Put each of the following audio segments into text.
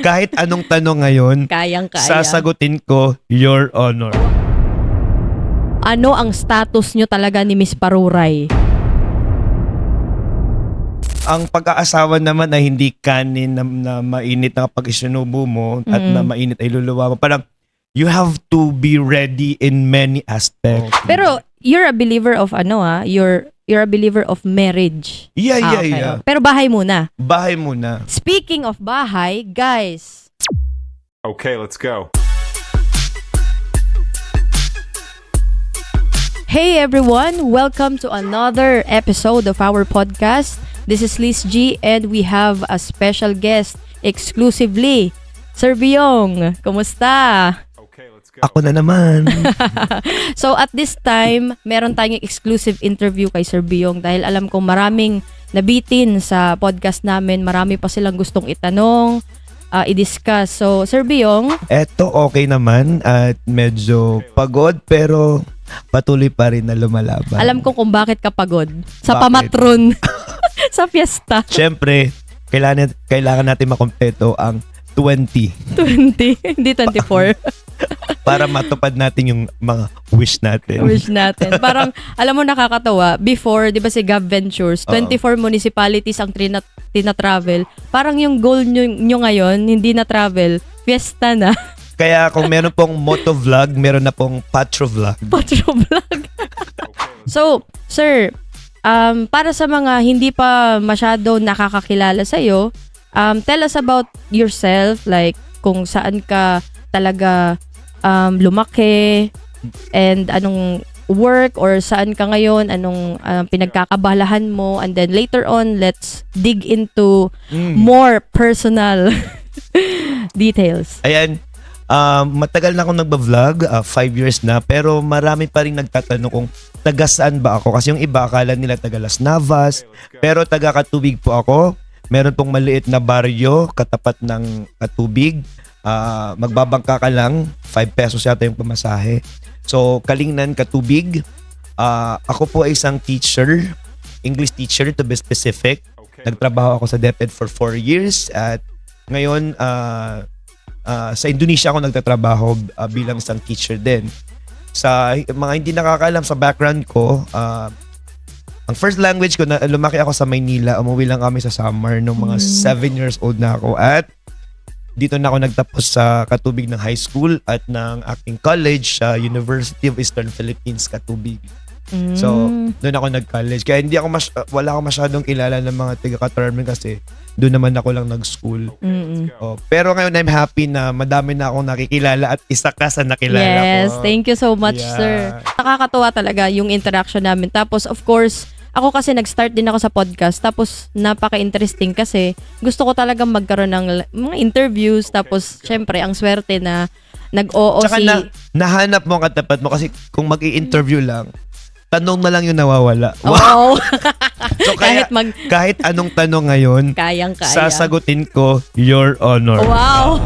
Kahit anong tanong ngayon, Kayang-kaya. sasagutin ko, Your Honor. Ano ang status nyo talaga ni Miss Paruray? Ang pag-aasawa naman ay hindi kanin na mainit na kapag isinubo mo at na mainit ay luluwa mo. Parang, you have to be ready in many aspects. Pero you're a believer of you're a believer of marriage. Yeah. Okay. Pero bahay muna. Bahay muna. Speaking of bahay, guys. Okay, let's go. Hey everyone, welcome to another episode of our podcast. This is Liz G and we have a special guest exclusively, Sir Byong. Kumusta? Okay, let's go. Ako na naman. So at this time, meron tayong exclusive interview kay Sir Byong dahil alam kong maraming nabitin sa podcast namin. Marami pa silang gustong itanong, i-discuss. So Sir Byong, Eto okay naman at medyo pagod pero patuloy pa rin na lumalaban. alam ko kung bakit ka pagod. Sa Bakit? pamatron. Sa fiesta. Siyempre, kailangan natin makompleto ang 20 20, hindi 24. para matupad natin yung mga wish natin. Wish natin. Parang, alam mo nakakatawa, before, di ba si Gov Ventures, 24 municipalities ang tina-travel. Parang yung goal nyo ngayon, hindi na travel, fiesta na. Kaya kung meron pong motovlog, meron na pong patrovlog. Patrovlog. So, sir, para sa mga hindi pa masyado nakakakilala sa'yo, tell us about yourself, like kung saan ka talaga lumaki and anong work or saan ka ngayon, anong pinagkakabalahan mo, and then later on, let's dig into more personal details. Ayan, matagal na akong nagba-vlog, 5 years na, pero marami pa rin nagtatanong kung taga saan ba ako. Kasi yung iba, akala nila taga Las Navas, pero taga Katubig po ako. Meron pong maliit na baryo, katapat ng Katubig. Magbabangka ka lang, 5 pesos yata yung pamasahe. So, Kalingnan, Katubig. Ako po ay isang teacher, English teacher to be specific. Nagtrabaho ako sa DepEd for 4 years at ngayon, sa Indonesia ako nagtatrabaho bilang isang teacher din. Sa mga hindi nakakaalam sa background ko, ang first language ko, na lumaki ako sa Maynila, umuwi lang kami sa summer nung mga 7 years old na ako at dito na ako nagtapos sa Katubig ng high school at ng acting college sa University of Eastern Philippines, Katubig. So, doon ako nag-college. Kaya hindi ako wala ako masyadong kilala ng mga taga-Katarman kasi doon naman ako lang nag-school. Pero ngayon I'm happy na madami na akong nakikilala at isa ka sa nakilala ko. Yes, thank you so much, sir. Nakakatuwa talaga yung interaction namin. Tapos, of course, ako kasi nag-start din ako sa podcast. Tapos, napaka-interesting kasi gusto ko talagang magkaroon ng mga interviews. Tapos, syempre, ang swerte na nag-oo Tsaka nahanap mo ang katapat mo kasi kung mag-i-interview lang, tanong na lang yung nawawala. Wow! So kahit anong tanong ngayon, Kayang-kaya. sasagutin ko, Your Honor. Wow!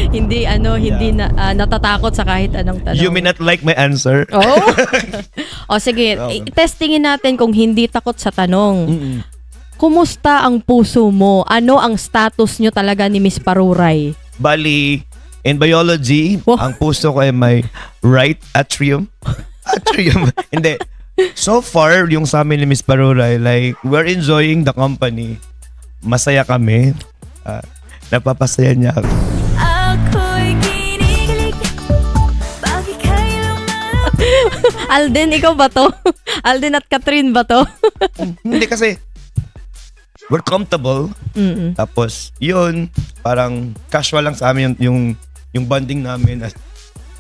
hindi natatakot sa kahit anong tanong. You may not like my answer. Oh? O sige, testingin natin kung hindi takot sa tanong. Kumusta ang puso mo? Ano ang status nyo talaga ni Miss Paruray? Bali, in biology, Wow. ang puso ko ay may right atrium. Atrium. Hindi. So far, yung sa amin ni Miss Paruray, like, we're enjoying the company. Masaya kami. Napapasaya niya ako. Ako'y kinikilig, bakit kailanman? Alden, ikaw ba to? Alden at Catherine ba to? Hindi kasi, we're comfortable. Tapos, yun, parang casual lang sa amin yung bonding namin.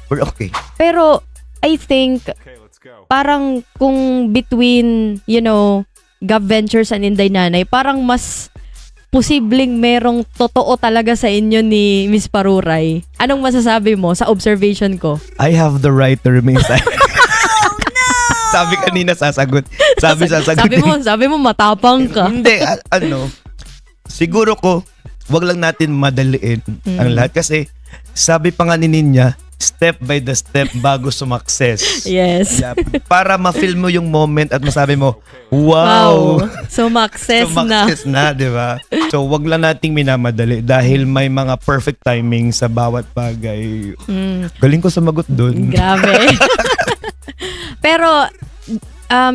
We're okay. Pero, I think, Okay, let's go. parang kung between, Gov Ventures and Inday Nanay, parang mas posibleng merong totoo talaga sa inyo ni Miss Paruray. Anong masasabi mo sa observation ko? I have the right to remain silent. Sabi kanina sasagot. Sabi mo matapang ka. Hindi, siguro ko, wag lang natin madaliin ang lahat. Kasi, sabi pa nga ni Ninya, step by the step bago sumakses. Yes. Yeah, para ma-feel mo yung moment at masabi mo, wow! Sumakses na. Sumakses na, di ba? So, wag lang nating minamadali dahil may mga perfect timing sa bawat bagay. Galing ko sumagot dun. Grabe. Pero,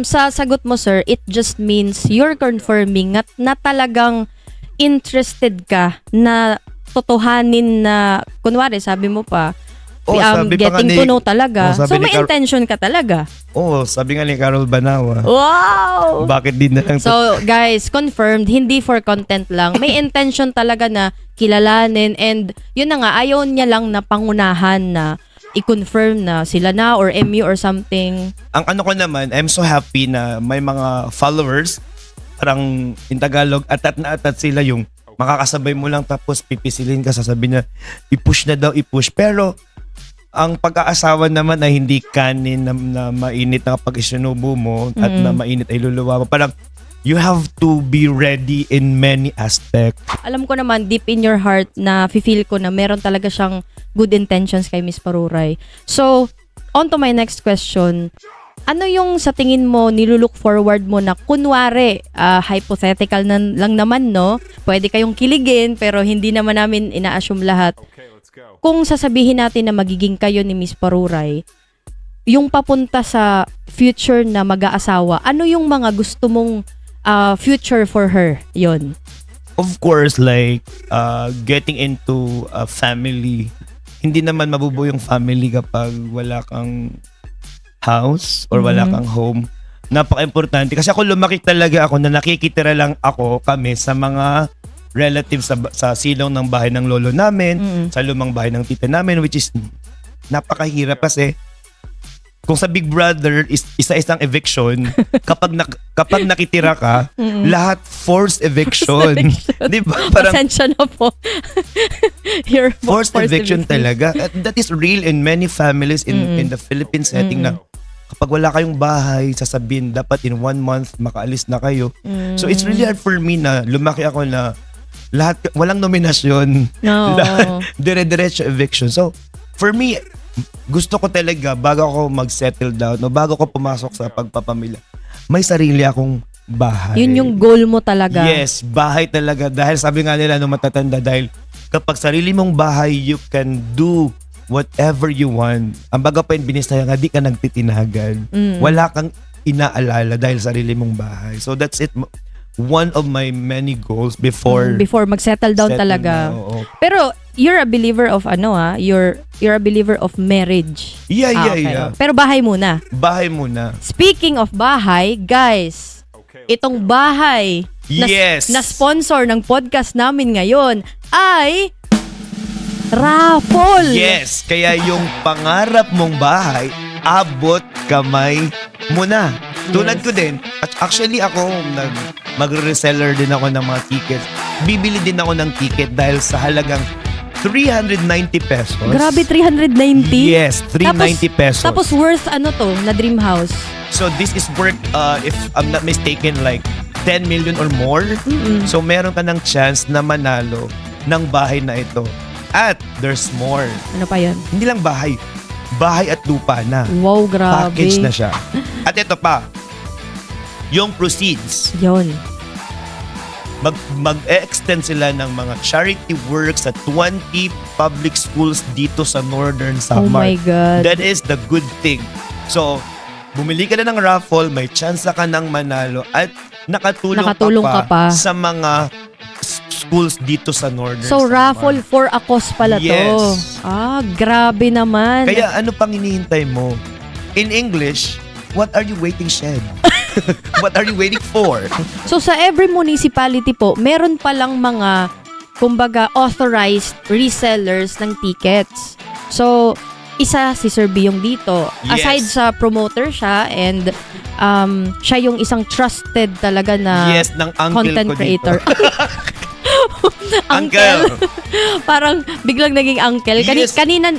sa sagot mo, sir, it just means you're confirming na talagang interested ka na totohanin na, kunwari, sabi mo pa, sabi pa nga getting to know talaga. sabi So, ni may intention ka talaga. sabi nga ni Carol Banawa. Wow! Bakit din na lang So, guys, confirmed, hindi for content lang. May intention talaga na kilalanin and yun na nga, ayaw niya lang na pangunahan na i-confirm na sila na or MU or something. Ang ano ko naman, I'm so happy na may mga followers, parang in Tagalog, atat na atat sila yung makakasabay mo lang tapos pipisilin ka, sasabihin niya, i-push na daw, i-push. Pero, ang pag-aasawa naman ay hindi kanin na mainit na kapag isinubo mo at na mainit ay luluwa mo. Parang, you have to be ready in many aspects. Alam ko naman, deep in your heart, na feel ko na meron talaga siyang good intentions kay Miss Paruray. So, on to my next question. Ano yung sa tingin mo, nilulook forward mo na kunwari, hypothetical lang naman, no? Pwede kayong kiligin, pero hindi naman namin ina-assume lahat. Okay, let's go. Kung sasabihin natin na magiging kayo ni Miss Paruray, yung papunta sa future na mag-aasawa, ano yung mga gusto mong future for her? Yon. Of course, like, getting into a family. Hindi naman mabubuo yung family kapag wala kang house or wala kang home. Napaka-importante. Kasi ako lumaki talaga ako na nakikitira lang kami sa mga relatives sa silong ng bahay ng lolo namin, sa lumang bahay ng tita namin, which is napakahirap kasi kung sa Big Brother is isa-isang eviction, kapag nakitira ka, lahat forced eviction. Di ba? Parang Pasensya na po. Your forced eviction talaga. At that is real in many families in the Philippine setting na kapag wala kayong bahay, sasabihin dapat in 1 month makaalis na kayo. So it's really hard for me na lumaki ako na lahat, walang nominasyon. No. Lahat, dire-diretso eviction. So for me, gusto ko talaga bago ako mag-settle down o bago ko pumasok sa pagpapamilya, may sarili akong bahay. Yun yung goal mo talaga. Yes, bahay talaga. Dahil sabi nga nila nung matatanda, dahil kapag sarili mong bahay, you can do whatever you want. Ang baga pa yung binisaya nga, di ka nagtitinagan. Wala kang inaalala dahil sarili mong bahay. So that's it. One of my many goals before Mag-settle down settle talaga. na, oo. Pero you're a believer of you're a believer of marriage. Yeah. Pero bahay muna. Bahay muna. Speaking of bahay, guys, itong bahay Yes. na sponsor ng podcast namin ngayon ay raffle. Yes, kaya yung pangarap mong bahay, abot kamay mo na. Tulad ko din, actually ako, magre-reseller din ako ng mga tickets. Bibili din ako ng ticket dahil sa halagang 390 pesos. Grabe, 390? Yes, 390 pesos. Tapos worth na dream house? So this is worth, if I'm not mistaken, like 10 million or more. So meron ka ng chance na manalo ng bahay na ito. At there's more. Ano pa yun? Hindi lang bahay at lupa na. Wow, grabe. Package na siya. At ito pa, yung proceeds, Yun. mag-extend sila ng mga charity work sa 20 public schools dito sa Northern Oh my Samar. God. That is the good thing. So, bumili ka na ng raffle, may chance ka ng manalo at nakatulong ka pa sa mga schools dito sa Northern So, Samar. raffle for a cause pala to. Yes. Grabe naman. Kaya ano pang hinihintay mo? In English, what are you waiting, Shed? What are you waiting for? So, sa every municipality po, meron palang mga, kumbaga, authorized resellers ng tickets. So, isa si Sir Biyong dito. Yes. Aside sa promoter siya and siya yung isang trusted talaga na Yes, ng uncle content ko creator. dito. Uncle. Parang biglang naging uncle. Yes. Kanina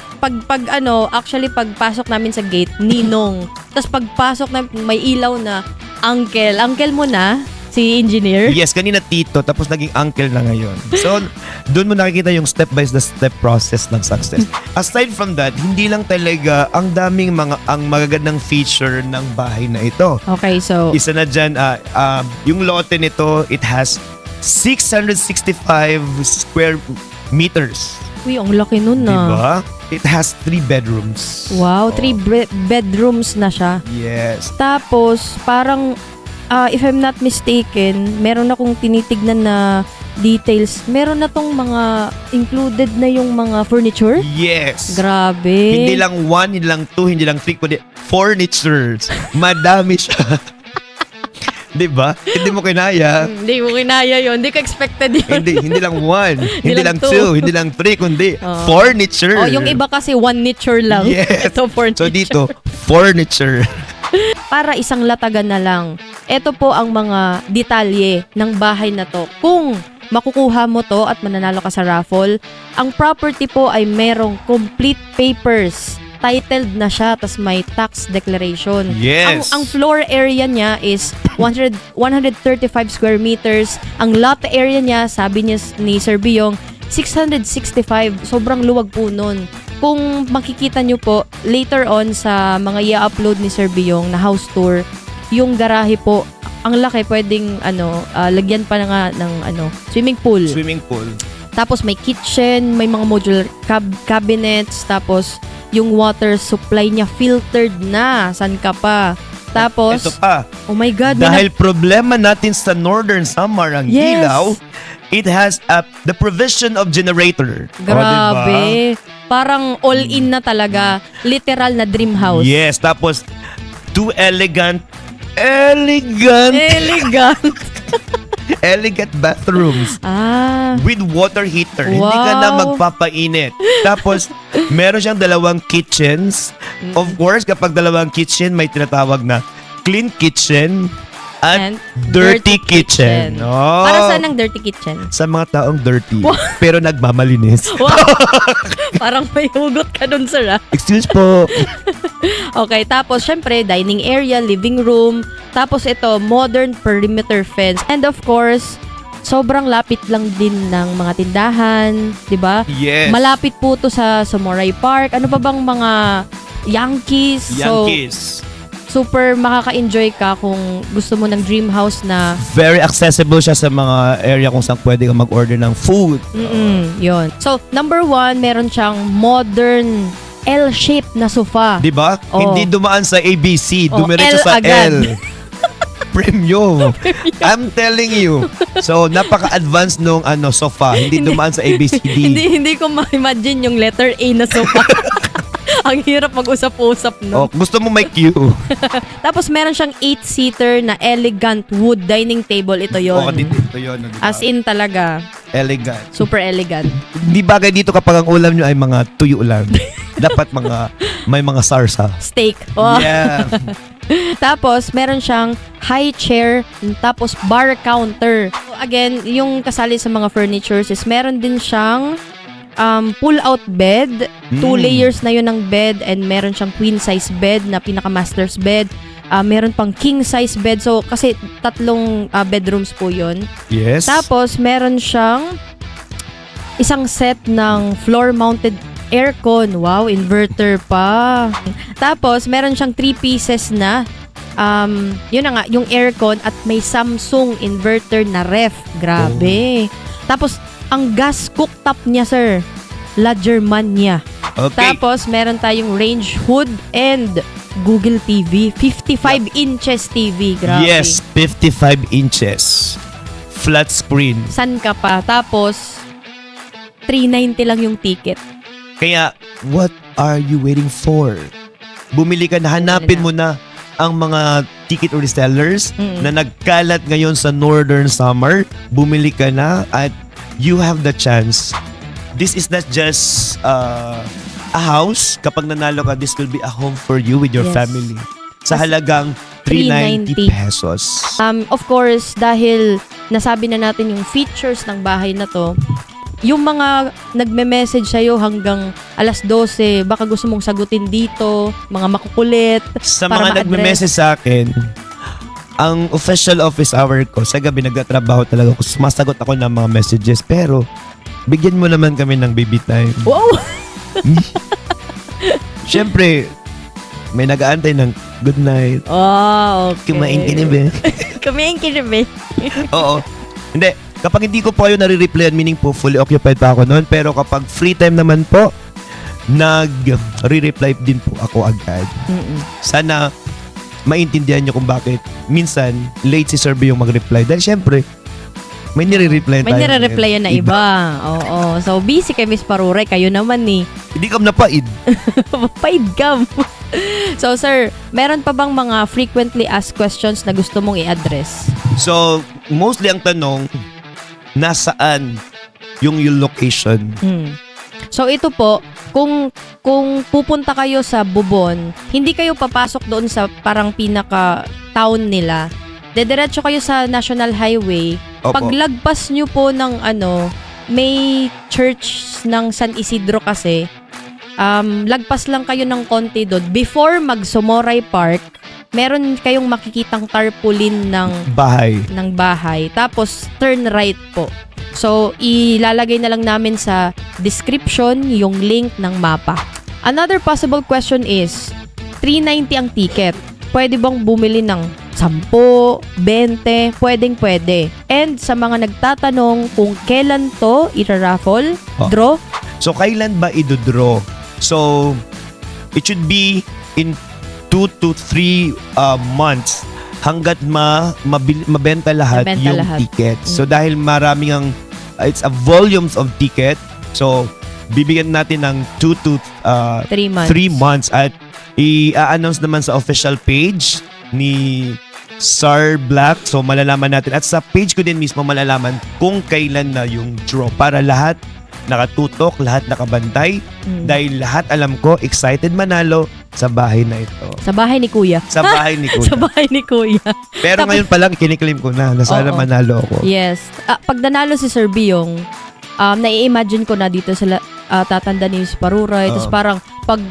actually pagpasok namin sa gate, ninong. Tapos pagpasok na may ilaw na uncle. Uncle mo na. Si engineer? Yes, kanina tito, tapos naging uncle na ngayon. So, doon mo nakikita yung step-by-step process ng success. Aside from that, hindi lang talaga ang daming ang magagandang feature ng bahay na ito. Okay, so Isa na dyan, yung lote nito, it has 665 square meters. uy, ang laki nun na. Diba? It has 3 bedrooms. Wow, Oh. 3 bedrooms na siya. Yes. Tapos, parang, if I'm not mistaken, meron akong tinitignan na details. Meron na tong mga included na yung mga furniture. Yes. Grabe. Hindi lang 1, hindi lang 2, hindi lang 3, kundi furnitures. Madami siya. Diba? Hindi mo kinaya. Hindi mo kinaya yun. Hindi ko expected yun. Hindi lang 1, hindi lang lang 2, 2, hindi lang 3, kundi Oh. furniture. Oh, yung iba kasi one niture lang. Yes. Ito furniture. So dito, furniture. Para isang latagan na lang. Ito po ang mga detalye ng bahay na to. Kung makukuha mo to at mananalo ka sa raffle, ang property po ay merong complete papers. Titled na siya, tas may tax declaration. Yes. Ang floor area niya is 135 square meters. Ang lot area niya, sabi niya ni Sir Biyong, 665. Sobrang luwag po nun. Kung makikita nyo po, later on sa mga i-upload ni Sir Biyong na house tour, yung garahe po, ang laki, pwedeng lagyan pa nga ng swimming pool. Swimming pool. Tapos may kitchen, may mga modular cabinets, tapos yung water supply niya filtered na. San ka pa? Tapos, Ito pa. oh my God. Dahil problema natin sa Northern Summer ang Yes. ilaw, it has the provision of generator. O, Grabe. diba? Parang all-in na talaga. Literal na dream house. Yes, tapos 2 elegant elegant bathrooms with water heater. Hindi ka na Wow. magpapainit. Tapos, meron siyang 2 kitchens. Of course, kapag 2 kitchen, may tinatawag na clean kitchen at And dirty kitchen. Oh. Para saan ang dirty kitchen? Sa mga taong dirty, pero nagmamalinis. Wow. Parang may hugot ka dun, sir. Excuse po. Okay, tapos syempre, dining area, living room. Tapos ito, modern perimeter fence. And of course, sobrang lapit lang din ng mga tindahan, 'di ba? Yes. Malapit po to sa Moray Park. Ano pa bang mga Yankees? Yankees. So, super makaka-enjoy ka kung gusto mo ng dream house na Very accessible siya sa mga area kung saan pwede kang mag-order ng food. yon. So, number 1, meron siyang modern L-shaped na sofa. Di ba? Oh. Hindi dumaan sa ABC, Oh, dumiretso L sa agad. L. Premium. I'm telling you. So, napaka-advanced nung sofa. Hindi dumaan sa ABCD. hindi ko ma-imagine yung letter A na sofa. Ang hirap mag-usap-usap, Oh, no? gusto mo may queue. Tapos meron siyang 8-seater na elegant wood dining table. Ito yon. Oh, dito yun. Diba? As in talaga, Elegant. super elegant. Hindi bagay dito kapag ang ulam nyo ay mga tuyo lang. Dapat may mga sarsa. Steak. Oh. Yeah. Tapos, meron siyang high chair, tapos bar counter. So, again, yung kasali sa mga furnitures is meron din siyang pull-out bed. 2 layers na yun ng bed and meron siyang queen-size bed na pinaka-master's bed. Meron pang king-size bed. So, kasi 3 bedrooms po yun. Yes. Tapos, meron siyang isang set ng floor-mounted aircon. Wow, inverter pa. Tapos, meron siyang 3 pieces na yun na nga, yung aircon at may Samsung inverter na ref. Grabe. Tapos, ang gas cooktop niya, sir, La Germania. Okay. Tapos, meron tayong range hood and Google TV. 55 inches TV. Grabe. Yes, 55 inches. Flat screen. San ka pa? Tapos, 390 lang yung ticket. Kaya, what are you waiting for? Bumili ka na, hanapin mo na ang mga ticket resellers na nagkalat ngayon sa Northern Summer. Bumili ka na at you have the chance. This is not just a house. Kapag nanalo ka, this will be a home for you with your Yes. family. Sa halagang 390 390 pesos. Of course, dahil nasabi na natin yung features ng bahay na to, yung mga nagme-message sa'yo hanggang 12:00, baka gusto mong sagutin dito, mga makukulit. Sa para mga ma-address. nagme-message sa akin, Ang official office hour ko, sa gabi nagtatrabaho talaga ako. Sumasagot ako ng mga messages. Pero, bigyan mo naman kami ng baby time. Wow! Siyempre, may nag-aantay ng good night. Oh, okay. Kumain ka na ba? Kumain ka na ba? Oo. Hindi. Kapag hindi ko po kayo nare-replyan, meaning po fully occupied pa ako noon. Pero kapag free time naman po, nag-re-reply din po ako agad. Mm-mm. Sana maintindihan nyo kung bakit minsan late si Sir B yung mag-reply. Dahil syempre, may nire-reply May nire-replyan na iba. Oo. So, busy kay Miss Paruray. Kayo naman ni. Hindi ka napaid. Paid cam. So, sir, meron pa bang mga frequently asked questions na gusto mong i-address? So, mostly ang tanong, nasaan yung location? So, ito po, kung pupunta kayo sa Bubon, hindi kayo papasok doon sa parang pinaka-town nila. Dediretso kayo sa National Highway. Opo. Paglagpas nyo po ng may church ng San Isidro kasi, lagpas lang kayo ng konti doon. Before mag-Somoray Park, meron kayong makikitang tarpaulin ng bahay. Tapos, turn right po. So, ilalagay na lang namin sa description yung link ng mapa. Another possible question is, 390 ang ticket. Pwede bang bumili ng 10, 20? Pwede. And sa mga nagtatanong kung kailan to ira-raffle, draw, So, kailan ba idodraw? So, it should be in 2 to 3 months hanggat mabenta lahat Mabenta yung lahat. ticket. So, dahil maraming it's a volumes of ticket. So, bibigyan natin ng 2 to 3 months. 3 months at i-announce naman sa official page ni Sir Black. So, malalaman natin. At sa page ko din mismo malalaman kung kailan na yung draw para lahat nakatutok, lahat nakabantay. Dahil lahat alam ko, excited manalo sa bahay na ito. Sa bahay ni Kuya. Sa bahay ni Kuya. Sa bahay ni Kuya. Pero Tapos- ngayon pa lang, kiniklaim ko na sana Oo. manalo ako. Yes. Pag nanalo si Sir Biong, nai-imagine ko na dito sa tatanda ni Miss Paruray. Tapos parang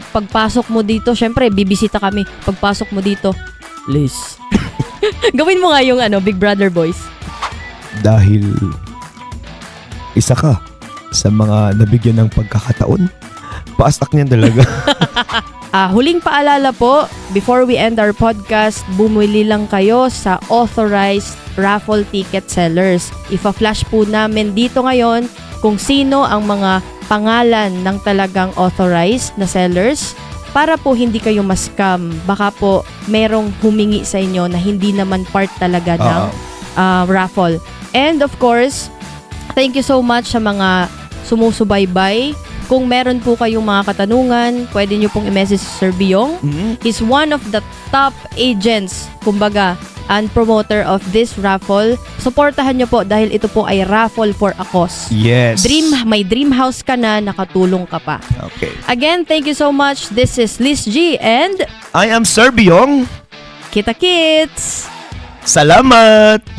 pagpasok mo dito, syempre, bibisita kami. Pagpasok mo dito, Liz. Gawin mo nga yung Big Brother voice. Dahil isa ka sa mga nabigyan ng pagkakataon. Paasak niyan talaga. Huling paalala po, before we end our podcast, bumili lang kayo sa authorized raffle ticket sellers. Ipa-flash po namin dito ngayon kung sino ang mga pangalan ng talagang authorized na sellers para po hindi kayo ma-scam. Baka po merong humingi sa inyo na hindi naman part talaga ng raffle. And of course, thank you so much sa mga sumusubaybay. Kung meron po kayong mga katanungan, pwede nyo pong i-message si Sir Biong. He's one of the top agents, kumbaga, and promoter of this raffle. Supportahan nyo po dahil ito po ay raffle for a cause. Yes. May dream house ka na, nakatulong ka pa. Okay. Again, thank you so much. This is Liz G and I am Sir Biong. Kita Kits! Salamat!